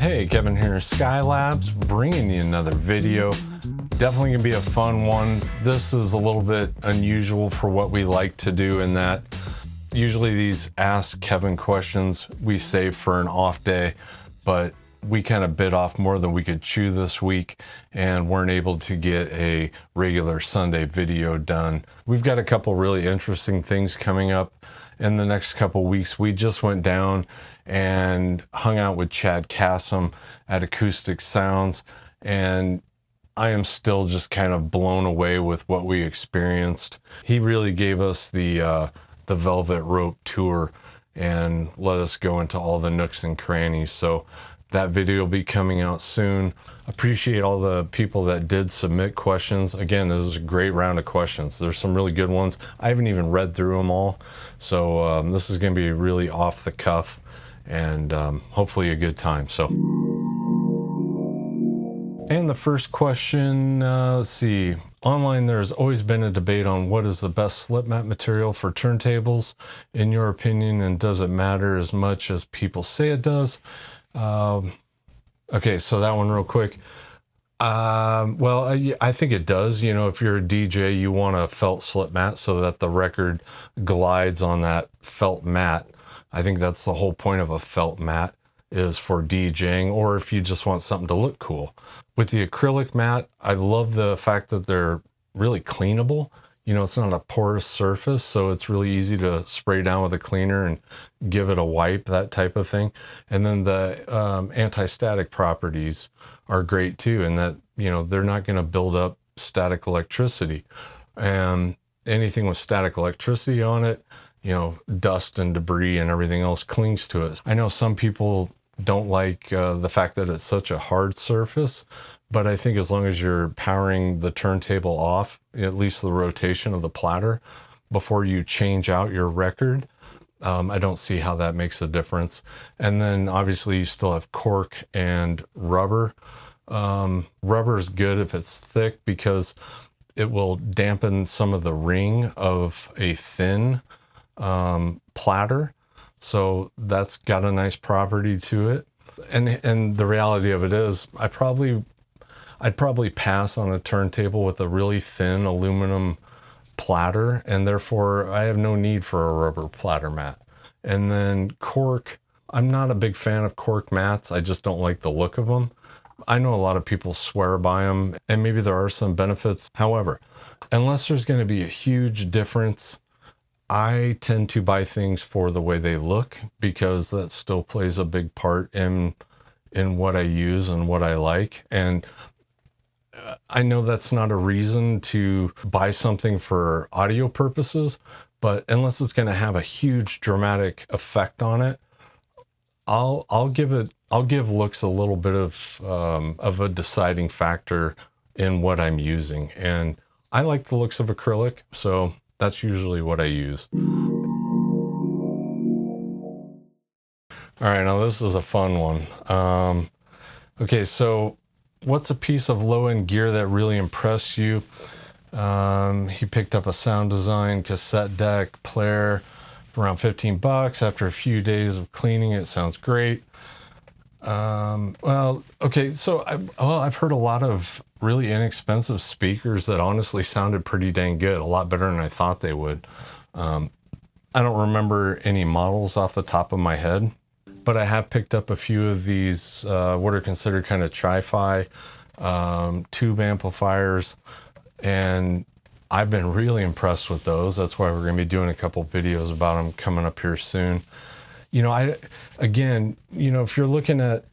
Hey, Kevin here, Skylabs, bringing you another video. Definitely gonna be a fun one. This is a little bit unusual for what we like to do in that usually these Ask Kevin questions we save for an off day, but we kind of bit off more than we could chew this week and weren't able to get a regular Sunday video done. We've got a couple really interesting things coming up in the next couple weeks. We just went down and hung out with Chad Kassem at Acoustic Sounds, and I am still just kind of blown away with what we experienced. He really gave us the Velvet Rope tour and let us go into all the nooks and crannies. So that video will be coming out soon. Appreciate all the people that did submit questions. Again, this was a great round of questions. There's some really good ones. I haven't even read through them all. So this is gonna be really off the cuff and hopefully a good time. So, and the first question, let's see. Online, there's always been a debate on what is the best slipmat material for turntables, in your opinion, and does it matter as much as people say it does? Okay, so that one real quick. Well, I think it does. You know, if you're a DJ, you want a felt slip mat so that the record glides on that felt mat. I think that's the whole point of a felt mat, is for DJing, or if you just want something to look cool. With the acrylic mat, I love the fact that they're really cleanable. You know, it's not a porous surface, so it's really easy to spray down with a cleaner and give it a wipe, that type of thing. And then the anti-static properties are great too, in that, you know, they're not going to build up static electricity. And anything with static electricity on it, you know, dust and debris and everything else clings to it. I know some people don't like the fact that it's such a hard surface, but I think as long as you're powering the turntable off, at least the rotation of the platter, before you change out your record, I don't see how that makes a difference. And then obviously you still have cork and rubber. Rubber is good if it's thick because it will dampen some of the ring of a thin platter. So that's got a nice property to it. And the reality of it is I'd probably pass on a turntable with a really thin aluminum platter, and therefore I have no need for a rubber platter mat. And then cork, I'm not a big fan of cork mats. I just don't like the look of them. I know a lot of people swear by them, and maybe there are some benefits. However, unless there's going to be a huge difference, I tend to buy things for the way they look, because that still plays a big part in what I use and what I like. And I know that's not a reason to buy something for audio purposes, but unless it's going to have a huge dramatic effect on it, I'll give looks a little bit of a deciding factor in what I'm using. And I like the looks of acrylic, so that's usually what I use. All right, now this is a fun one. Okay, so what's a piece of low-end gear that really impressed you? He picked up a sound design cassette deck player for around 15 bucks. After a few days of cleaning, it sounds great. Well, okay, so I've heard a lot of really inexpensive speakers that honestly sounded pretty dang good, a lot better than I thought they would. I don't remember any models off the top of my head, but I have picked up a few of these, what are considered kind of tri-fi tube amplifiers, and I've been really impressed with those. That's why we're going to be doing a couple videos about them coming up here soon. You know, again, you know, if you're looking at,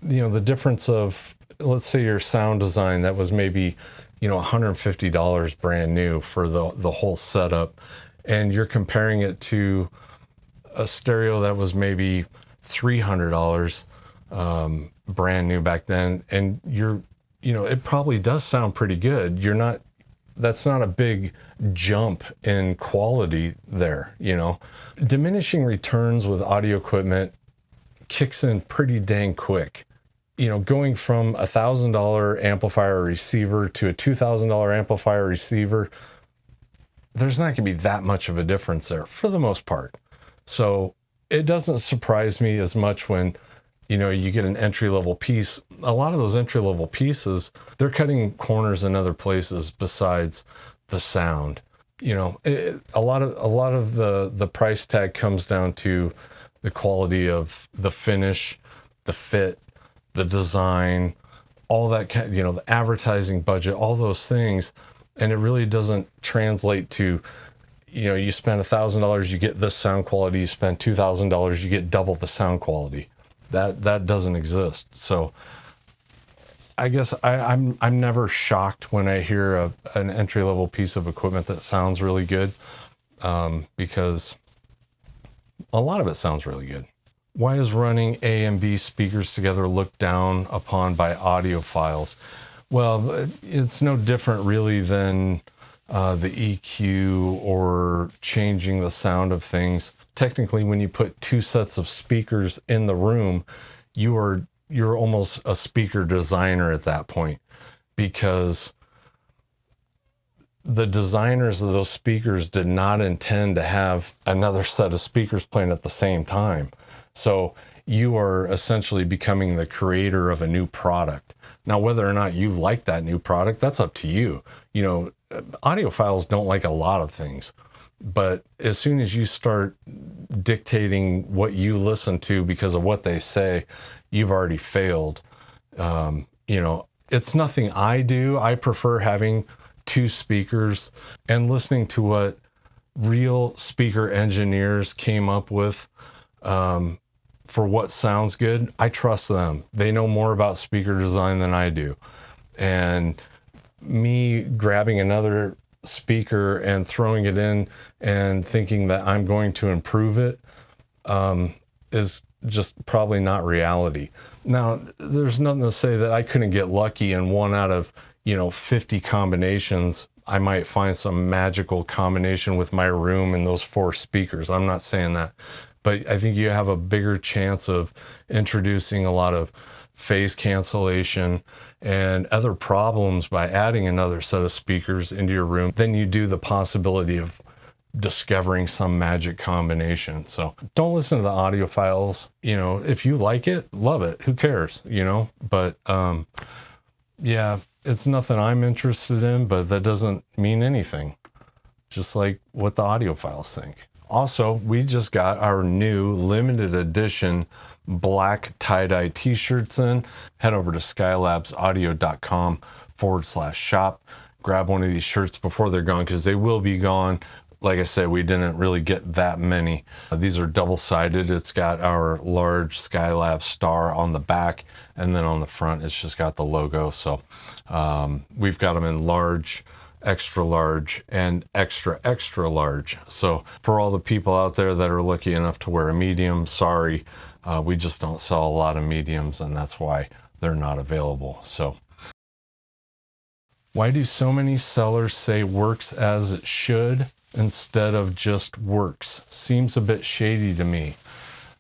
you know, the difference of, let's say your sound design that was maybe, you know, $150 brand new for the whole setup, and you're comparing it to a stereo that was maybe $300 brand new back then, and you know, it probably does sound pretty good. That's not a big jump in quality there, you know. Diminishing returns with audio equipment kicks in pretty dang quick. You know, going from a $1,000 amplifier receiver to a $2,000 amplifier receiver, there's not gonna be that much of a difference there for the most part. So it doesn't surprise me as much when, you get an entry-level piece. A lot of those entry-level pieces, they're cutting corners in other places besides the sound. A lot of the price tag comes down to the quality of the finish, the fit, the design, all that the advertising budget, all those things. And it really doesn't translate to, you spend $1,000, you get this sound quality. You spend $2,000, you get double the sound quality. That doesn't exist. So I guess I'm never shocked when I hear an entry-level piece of equipment that sounds really good, because a lot of it sounds really good. Why is running A and B speakers together looked down upon by audiophiles? Well, it's no different really than the EQ or changing the sound of things. Technically, when you put two sets of speakers in the room, you're almost a speaker designer at that point, because the designers of those speakers did not intend to have another set of speakers playing at the same time. So you are essentially becoming the creator of a new product. Now, whether or not you like that new product, that's up to you. Audiophiles don't like a lot of things, but as soon as you start dictating what you listen to because of what they say, you've already failed. It's nothing I do. I prefer having two speakers and listening to what real speaker engineers came up with for what sounds good. I trust them. They know more about speaker design than I do. And me grabbing another speaker and throwing it in and thinking that I'm going to improve it is just probably not reality. Now, there's nothing to say that I couldn't get lucky in one out of 50 combinations. I might find some magical combination with my room and those 4 speakers. I'm not saying that, but I think you have a bigger chance of introducing a lot of phase cancellation and other problems by adding another set of speakers into your room than you do the possibility of discovering some magic combination. So don't listen to the audiophiles. If you like it, love it. Who cares? But yeah, it's nothing I'm interested in, but that doesn't mean anything. Just like what the audiophiles think. Also, we just got our new limited edition black tie-dye t-shirts in. Head over to skylabsaudio.com/shop. Grab one of these shirts before they're gone, because they will be gone. Like I said, we didn't really get that many. These are double-sided. It's got our large Skylab star on the back, and then on the front, it's just got the logo. So we've got them in large, extra large, and extra, extra large. So for all the people out there that are lucky enough to wear a medium, sorry, we just don't sell a lot of mediums, and that's why they're not available. So why do so many sellers say works as it should instead of just works? Seems a bit shady to me.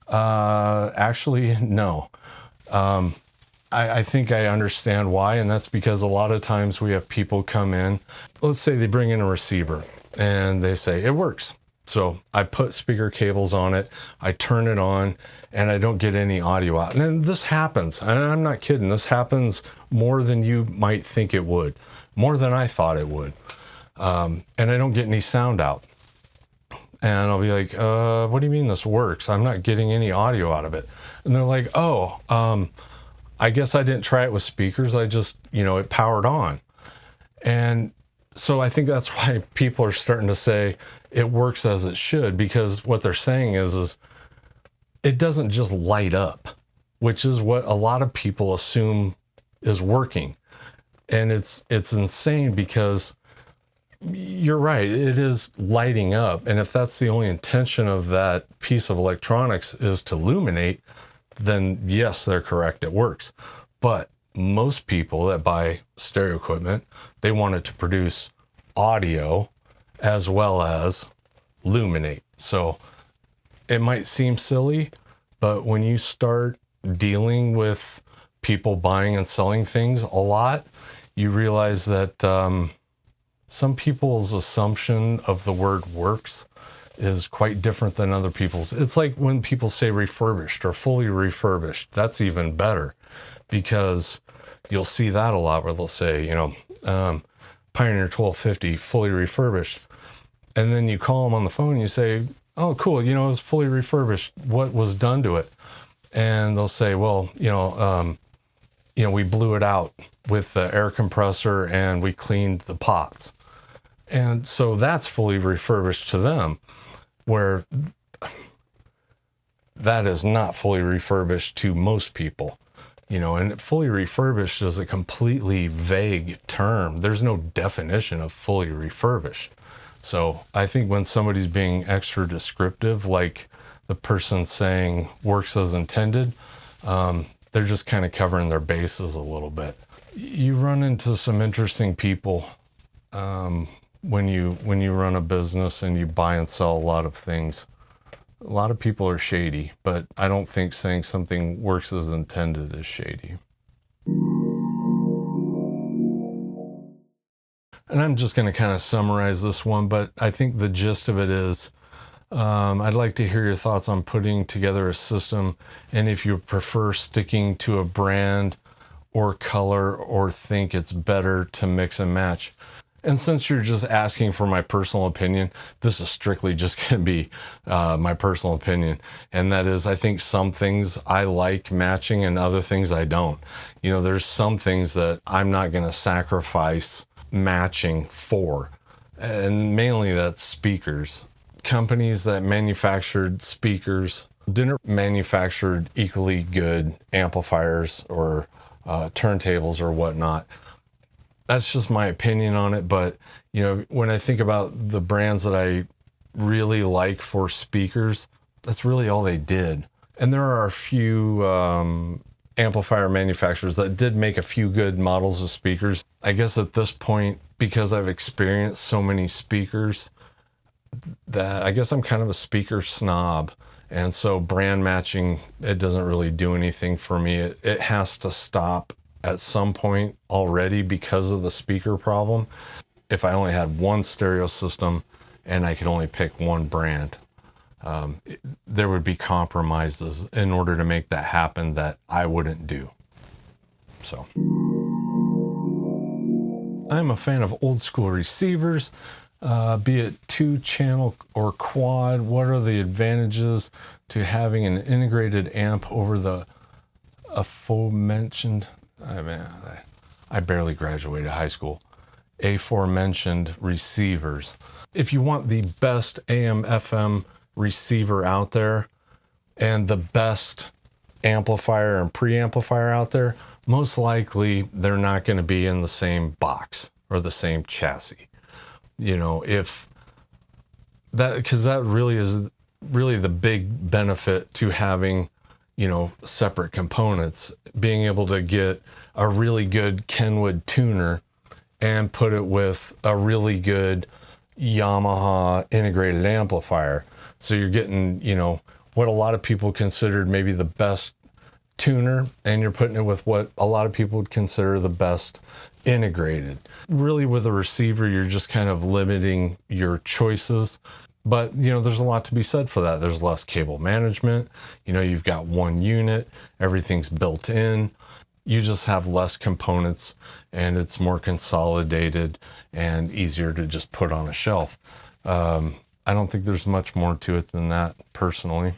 Actually, no. I think I understand why, and that's because a lot of times we have people come in. Let's say they bring in a receiver and they say it works. So I put speaker cables on it, I turn it on, and I don't get any audio out. And then this happens, and I'm not kidding. This happens more than you might think it would, more than I thought it would. And I don't get any sound out. And I'll be like, what do you mean this works? I'm not getting any audio out of it. And they're like, I guess I didn't try it with speakers. I just, it powered on. And so I think that's why people are starting to say it works as it should, because what they're saying is it doesn't just light up, which is what a lot of people assume is working. And it's insane, because you're right, it is lighting up. And if that's the only intention of that piece of electronics is to illuminate, then yes, they're correct, it works. But most people that buy stereo equipment, they want it to produce audio as well as illuminate. So it might seem silly, but when you start dealing with people buying and selling things a lot, you realize that some people's assumption of the word works is quite different than other people's. It's like when people say refurbished or fully refurbished, that's even better, because you'll see that a lot where they'll say, Pioneer 1250 fully refurbished. And then you call them on the phone and you say, oh, cool, it was fully refurbished. What was done to it? And they'll say, well, we blew it out with the air compressor and we cleaned the pots. And so that's fully refurbished to them, where that is not fully refurbished to most people. And fully refurbished is a completely vague term. There's no definition of fully refurbished. So I think when somebody's being extra descriptive, like the person saying works as intended, they're just kind of covering their bases a little bit. You run into some interesting people when you run a business and you buy and sell a lot of things. A lot of people are shady, but I don't think saying something works as intended is shady. And I'm just going to kind of summarize this one, but I think the gist of it is, I'd like to hear your thoughts on putting together a system, and if you prefer sticking to a brand or color, or think it's better to mix and match. And since you're just asking for my personal opinion, this is strictly just going to be my personal opinion. And that is, I think some things I like matching and other things I don't. There's some things that I'm not going to sacrifice matching for. And mainly that's speakers. Companies that manufactured speakers didn't manufacture equally good amplifiers or turntables or whatnot. That's just my opinion on it. But, when I think about the brands that I really like for speakers, that's really all they did. And there are a few amplifier manufacturers that did make a few good models of speakers. I guess at this point, because I've experienced so many speakers, that I guess I'm kind of a speaker snob. And so brand matching, it doesn't really do anything for me. It has to stop at some point already because of the speaker problem. If I only had one stereo system and I could only pick one brand, there would be compromises in order to make that happen that I wouldn't do. So I'm a fan of old school receivers, be it 2-channel or quad. What are the advantages to having an integrated amp over the aforementioned? I barely graduated high school. Aforementioned receivers. If you want the best AM FM receiver out there and the best amplifier and preamplifier out there, most likely they're not going to be in the same box or the same chassis. If that, because that really is the big benefit to having separate components, being able to get a really good Kenwood tuner and put it with a really good Yamaha integrated amplifier. So you're getting, what a lot of people considered maybe the best tuner, and you're putting it with what a lot of people would consider the best integrated. Really, with a receiver, you're just kind of limiting your choices. But, there's a lot to be said for that. There's less cable management. You've got one unit, everything's built in. You just have less components, and it's more consolidated and easier to just put on a shelf. I don't think there's much more to it than that, personally.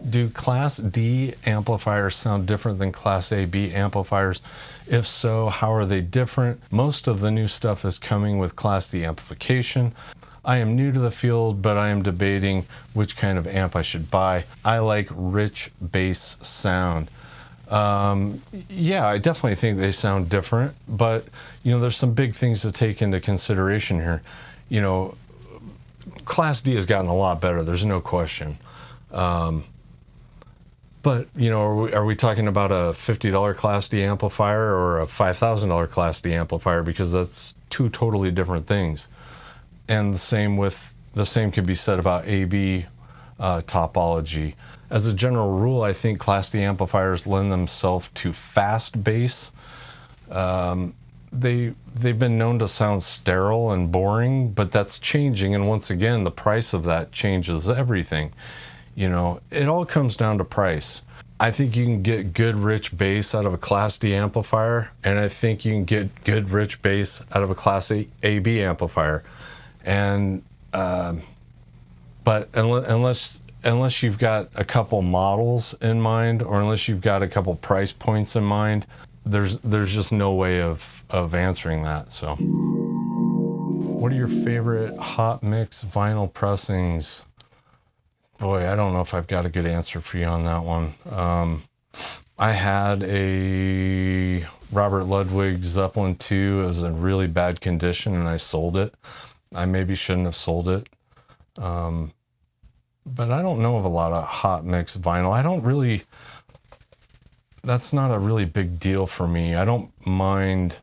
Do Class D amplifiers sound different than Class AB amplifiers? If so, how are they different? Most of the new stuff is coming with Class D amplification. I am new to the field, but I am debating which kind of amp I should buy. I like rich bass sound. Yeah, I definitely think they sound different, but there's some big things to take into consideration here. Class D has gotten a lot better. There's no question. But, are we talking about a $50 Class D amplifier or a $5,000 Class D amplifier? Because that's two totally different things. And the same could be said about AB topology. As a general rule, I think Class D amplifiers lend themselves to fast bass. they've been known to sound sterile and boring, but that's changing. And once again, the price of that changes everything. You know, it all comes down to price. I think you can get good rich bass out of a Class D amplifier, and I think you can get good rich bass out of a Class AB amplifier. And but unless you've got a couple models in mind, or unless you've got a couple price points in mind, there's just no way of answering that. So, what are your favorite hot mix vinyl pressings? Boy, I don't know if I've got a good answer for you on that one. I had a Robert Ludwig Zeppelin II. It was in really bad condition, and I sold it. I maybe shouldn't have sold it. But I don't know of a lot of hot mix vinyl. That's not a really big deal for me. I don't mind.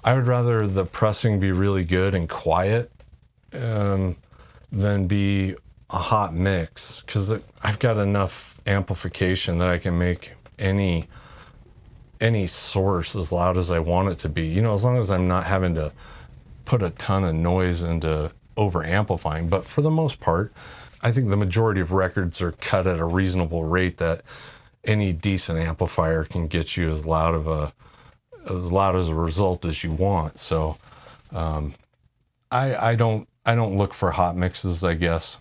I would rather the pressing be really good and quiet than be a hot mix, because I've got enough amplification that I can make any source as loud as I want it to be. You know, as long as I'm not having to put a ton of noise into over amplifying. But for the most part, I think the majority of records are cut at a reasonable rate that any decent amplifier can get you as loud as a result as you want. So I don't look for hot mixes, I guess.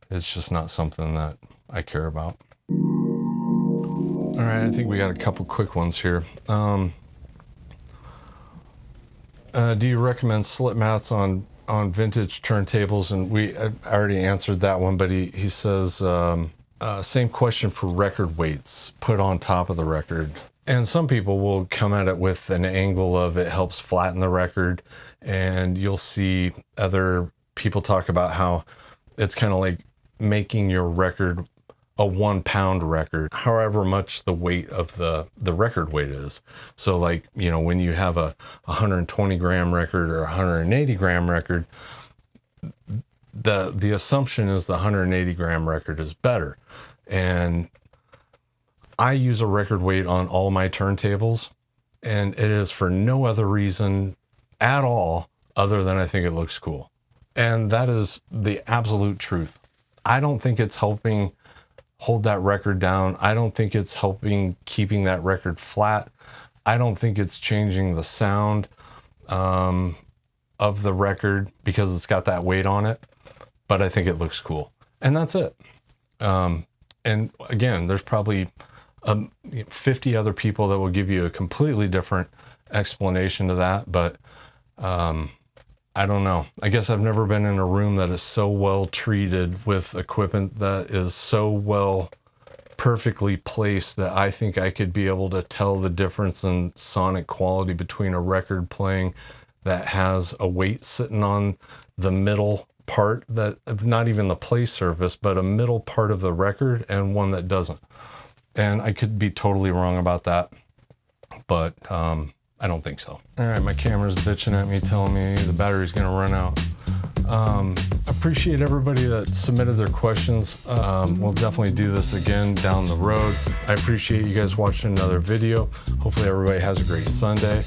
It's just not something that I care about. All right, I think we got a couple quick ones here. Do you recommend slip mats on vintage turntables? And I already answered that one, but he says, same question for record weights put on top of the record. And some people will come at it with an angle of it helps flatten the record. And you'll see other people talk about how it's kind of like making your record a 1 pound record, however much the weight of the record weight is. So like, you know, when you have a 120 gram record or a 180 gram record, the assumption is the 180 gram record is better. And I use a record weight on all my turntables, and it is for no other reason at all other than I think it looks cool. And that is the absolute truth. I don't think it's helping hold that record down. I don't think it's helping keeping that record flat. I don't think it's changing the sound of the record because it's got that weight on it, but I think it looks cool. And that's it. And again, there's probably 50 other people that will give you a completely different explanation to that, but I don't know. I guess I've never been in a room that is so well treated with equipment that is so well perfectly placed that I think I could be able to tell the difference in sonic quality between a record playing that has a weight sitting on the middle part, that not even the play surface, but a middle part of the record, and one that doesn't. And I could be totally wrong about that, but I don't think so. All right, my camera's bitching at me, telling me the battery's gonna run out. Appreciate everybody that submitted their questions. We'll definitely do this again down the road. I appreciate you guys watching another video. Hopefully everybody has a great Sunday.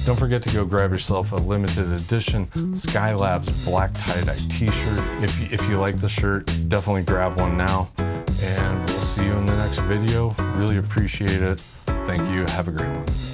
Don't forget to go grab yourself a limited edition Skylab's black tie-dye t-shirt. If you like the shirt, definitely grab one now. And we'll see you in the next video. Really appreciate it. Thank you. Have a great one.